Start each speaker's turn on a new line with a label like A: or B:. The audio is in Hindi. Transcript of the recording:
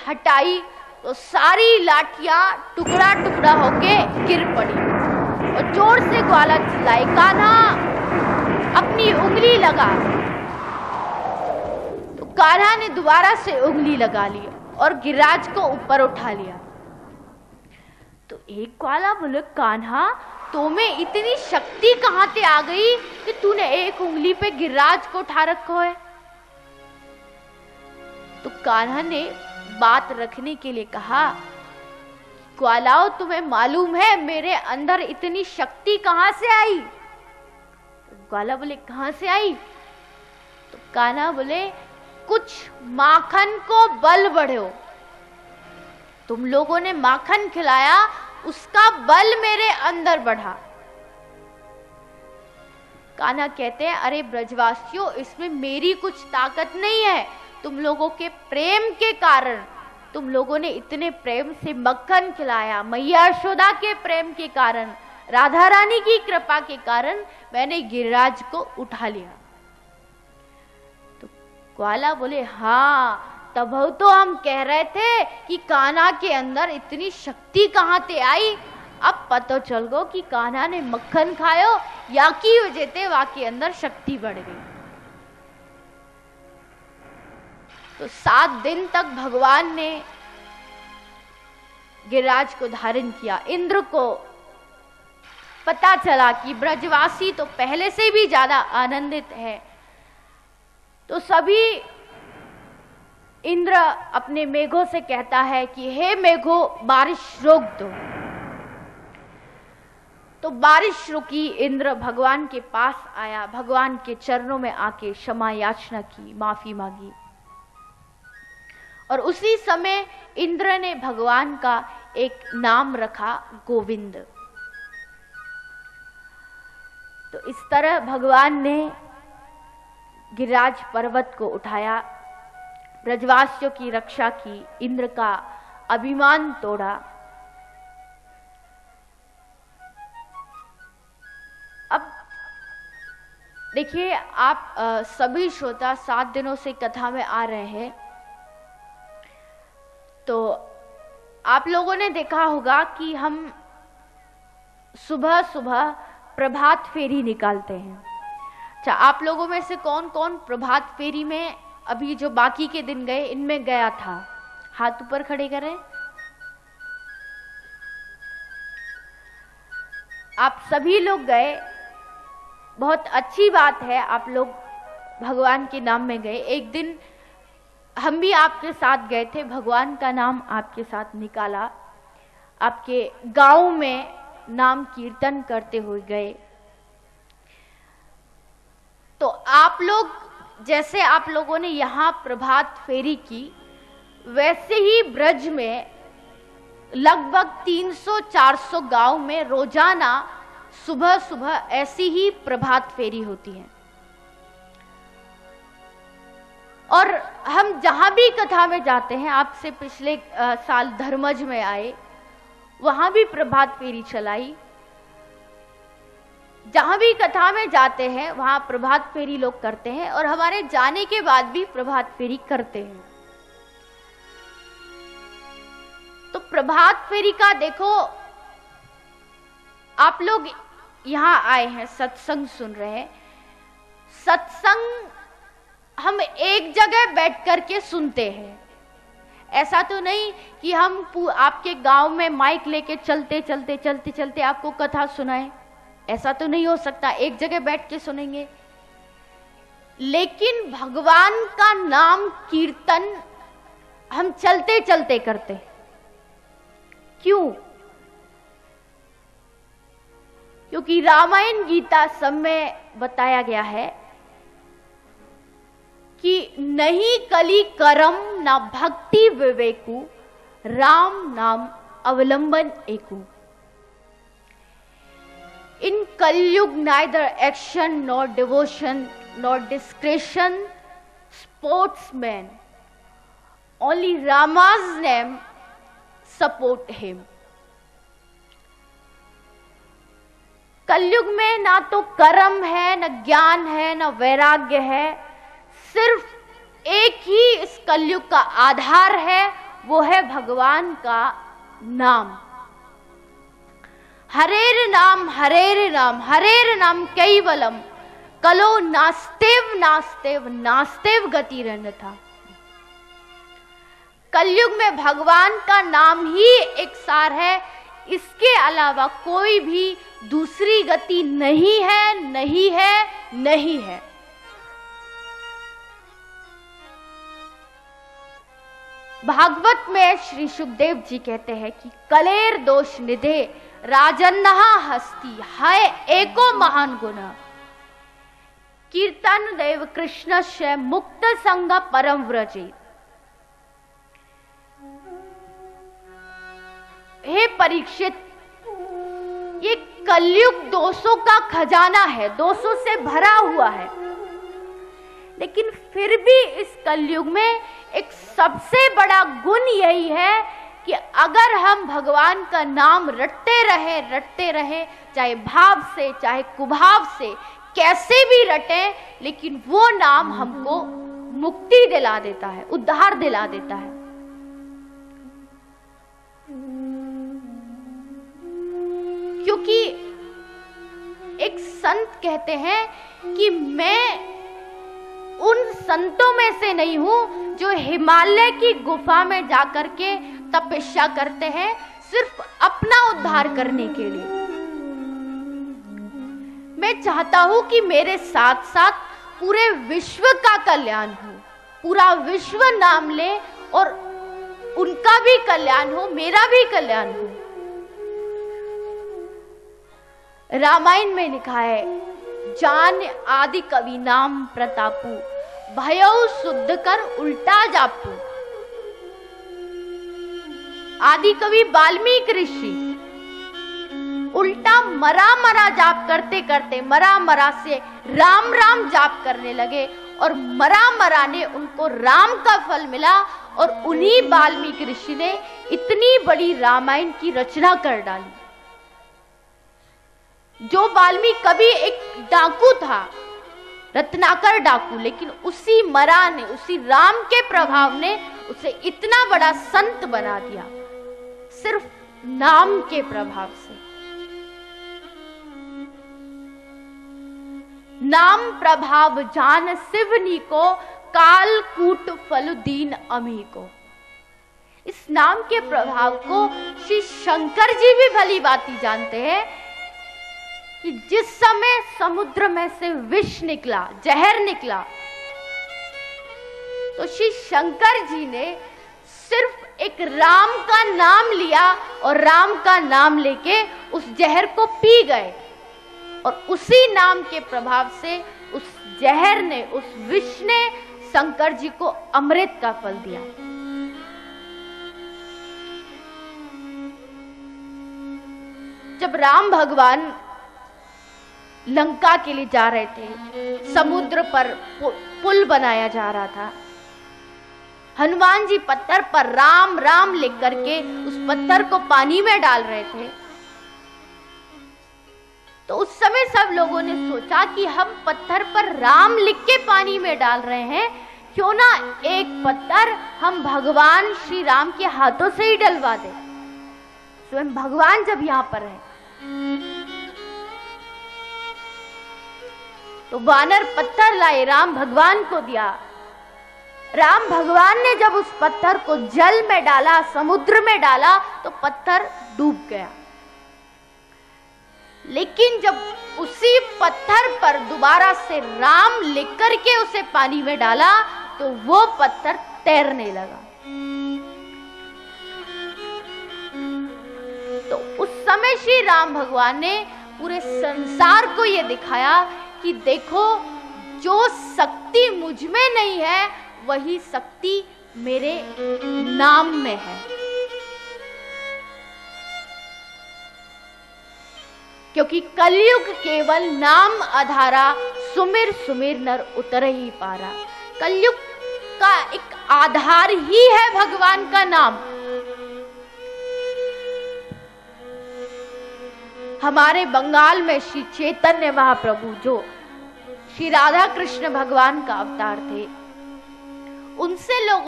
A: हटाई तो सारी लाठियां टुकड़ा टुकड़ा होके गिर पड़ी और जोर से ग्वाला चिल्लाई, कान्हा अपनी उंगली लगा। तो कान्हा ने दोबारा से उंगली लगा ली और गिरिराज को ऊपर उठा लिया। तो एक ग्वाला बोले, कान्हा तुम्हें इतनी शक्ति कहां से आ गई कि तूने एक उंगली पे गिरिराज को उठा रखो है? तो कान्हा ने बात रखने के लिए कहा, ग्वालाओ तुम्हें मालूम है मेरे अंदर इतनी शक्ति कहां से आई? तो ग्वाला बोले, कहां से आई? तो कान्हा बोले, कुछ माखन को बल बढ़ो, तुम लोगों ने माखन खिलाया, उसका बल मेरे अंदर बढ़ा। कान्हा कहते हैं, अरे ब्रजवासियों, इसमें मेरी कुछ ताकत नहीं है, तुम लोगों के प्रेम के कारण, तुम लोगों ने इतने प्रेम से मक्खन खिलाया, मैया यशोदा के प्रेम के कारण, राधा रानी की कृपा के कारण मैंने गिरिराज को उठा लिया। तो ग्वाला बोले, हाँ तब तो हम कह रहे थे कि कान्हा के अंदर इतनी शक्ति कहां से आई, अब पता चल गो कि कान्हा ने मक्खन खायो या की वजह से वाके अंदर शक्ति बढ़ गई। तो 7 दिन तक भगवान ने गिरिराज को धारण किया। इंद्र को पता चला कि ब्रजवासी तो पहले से भी ज्यादा आनंदित है, तो सभी इंद्र अपने मेघों से कहता है कि हे मेघों, बारिश रोक दो। तो बारिश रुकी, इंद्र भगवान के पास आया, भगवान के चरणों में आके क्षमा याचना की, माफी मांगी। और उसी समय इंद्र ने भगवान का एक नाम रखा, गोविंद। तो इस तरह भगवान ने गिरिराज पर्वत को उठाया, ब्रजवासियों की रक्षा की, इंद्र का अभिमान तोड़ा। अब देखिए, आप सभी श्रोता 7 दिनों से कथा में आ रहे हैं, तो आप लोगों ने देखा होगा कि हम सुबह सुबह प्रभात फेरी निकालते हैं। अच्छा, आप लोगों में से कौन कौन प्रभात फेरी में अभी जो बाकी के दिन गए इनमें गया था? हाथ ऊपर खड़े करें। आप सभी लोग गए, बहुत अच्छी बात है, आप लोग भगवान के नाम में गए। एक दिन हम भी आपके साथ गए थे, भगवान का नाम आपके साथ निकाला, आपके गांव में नाम कीर्तन करते हुए गए। तो आप लोग, जैसे आप लोगों ने यहां प्रभात फेरी की, वैसे ही ब्रज में लगभग 300-400 गांव में रोजाना सुबह सुबह ऐसी ही प्रभात फेरी होती है। और हम जहां भी कथा में जाते हैं, आपसे पिछले साल धर्मज में आए, वहां भी प्रभात फेरी चलाई। जहां भी कथा में जाते हैं वहां प्रभात फेरी लोग करते हैं, और हमारे जाने के बाद भी प्रभात फेरी करते हैं। तो प्रभात फेरी का देखो, आप लोग यहां आए हैं, सत्संग सुन रहे हैं। सत्संग हम एक जगह बैठ करके सुनते हैं, ऐसा तो नहीं कि हम आपके गांव में माइक लेके चलते चलते चलते चलते आपको कथा सुनाएं, ऐसा तो नहीं हो सकता, एक जगह बैठ के सुनेंगे। लेकिन भगवान का नाम कीर्तन हम चलते चलते करते। क्यों? क्योंकि रामायण गीता सब में बताया गया है कि नहीं कली करम ना भक्ति विवेकु, राम नाम अवलंबन एकु। In Kalyug neither action nor devotion nor discretion sportsman, only Rama's name support him. कलयुग में ना तो कर्म है, ना ज्ञान है, ना वैराग्य है, सिर्फ एक ही इस कलयुग का आधार है, वो है भगवान का नाम। हरेर नाम हरेर नाम हरेर नाम कैवलम कलो नास्तेव नास्तेव नास्तेव गतिरन्यथा। कलयुग में भगवान का नाम ही एक सार है, इसके अलावा कोई भी दूसरी गति नहीं है, नहीं है, नहीं है। भागवत में श्री सुखदेव जी कहते हैं कि कलेर दोष निधे राजन्नहा हस्ती है एको महान गुण कीर्तन देव कृष्णस्य मुक्त संग परम व्रजे। हे परीक्षित, ये कलयुग दोषों का खजाना है, दोषों से भरा हुआ है, लेकिन फिर भी इस कलयुग में एक सबसे बड़ा गुण यही है कि अगर हम भगवान का नाम रटते रहे, चाहे भाव से चाहे कुभाव से कैसे भी रटे, लेकिन वो नाम हमको मुक्ति दिला देता है, उद्धार दिला देता है। क्योंकि एक संत कहते हैं कि मैं उन संतों में से नहीं हूं जो हिमालय की गुफा में जाकर के तपस्या करते हैं सिर्फ अपना उद्धार करने के लिए। मैं चाहता हूं कि मेरे साथ साथ पूरे विश्व का कल्याण हो, पूरा विश्व नाम ले और उनका भी कल्याण हो, मेरा भी कल्याण हो। रामायण में लिखा है, जान आदि कवि नाम प्रतापू भयउ शुद्ध कर उल्टा जापू। आदि कवि वाल्मीकि ऋषि उल्टा मरा मरा जाप करते करते मरा मरा से राम राम जाप करने लगे और मरा मरा ने उनको राम का फल मिला और उन्हीं वाल्मीकि ऋषि ने इतनी बड़ी रामायण की रचना कर डाली। जो वाल्मीकि कभी एक डाकू था, रत्नाकर डाकू, लेकिन उसी मरा ने, उसी राम के प्रभाव ने उसे इतना बड़ा संत बना दिया, सिर्फ नाम के प्रभाव से। नाम प्रभाव जान शिवनी को काल कूट फल दीन अमी को। इस नाम के प्रभाव को श्री शंकर जी भी भली भांति जानते हैं कि जिस समय समुद्र में से विष निकला, जहर निकला, तो श्री शंकर जी ने सिर्फ एक राम का नाम लिया और राम का नाम लेके उस जहर को पी गए और उसी नाम के प्रभाव से उस जहर ने, उस विष ने शंकर जी को अमृत का फल दिया। जब राम भगवान लंका के लिए जा रहे थे, समुद्र पर पुल बनाया जा रहा था, हनुमान जी पत्थर पर राम राम लिख करके उस पत्थर को पानी में डाल रहे थे। तो उस समय सब लोगों ने सोचा कि हम पत्थर पर राम लिख के पानी में डाल रहे हैं, क्यों ना एक पत्थर हम भगवान श्री राम के हाथों से ही डलवा दे। स्वयं भगवान जब यहां पर है तो वानर पत्थर लाए, राम भगवान को दिया। राम भगवान ने जब उस पत्थर को जल में डाला, समुद्र में डाला, तो पत्थर डूब गया। लेकिन जब उसी पत्थर पर दोबारा से राम लिख करके उसे पानी में डाला तो वो पत्थर तैरने लगा। तो उस समय श्री राम भगवान ने पूरे संसार को यह दिखाया कि देखो, जो शक्ति मुझ में नहीं है वही शक्ति मेरे नाम में है। क्योंकि कलयुग केवल नाम आधारा, सुमिर सुमिर नर उतर ही पारा। कलयुग का एक आधार ही है भगवान का नाम। हमारे बंगाल में श्री चैतन्य महाप्रभु, जो श्री राधा कृष्ण भगवान का अवतार थे, उनसे लोग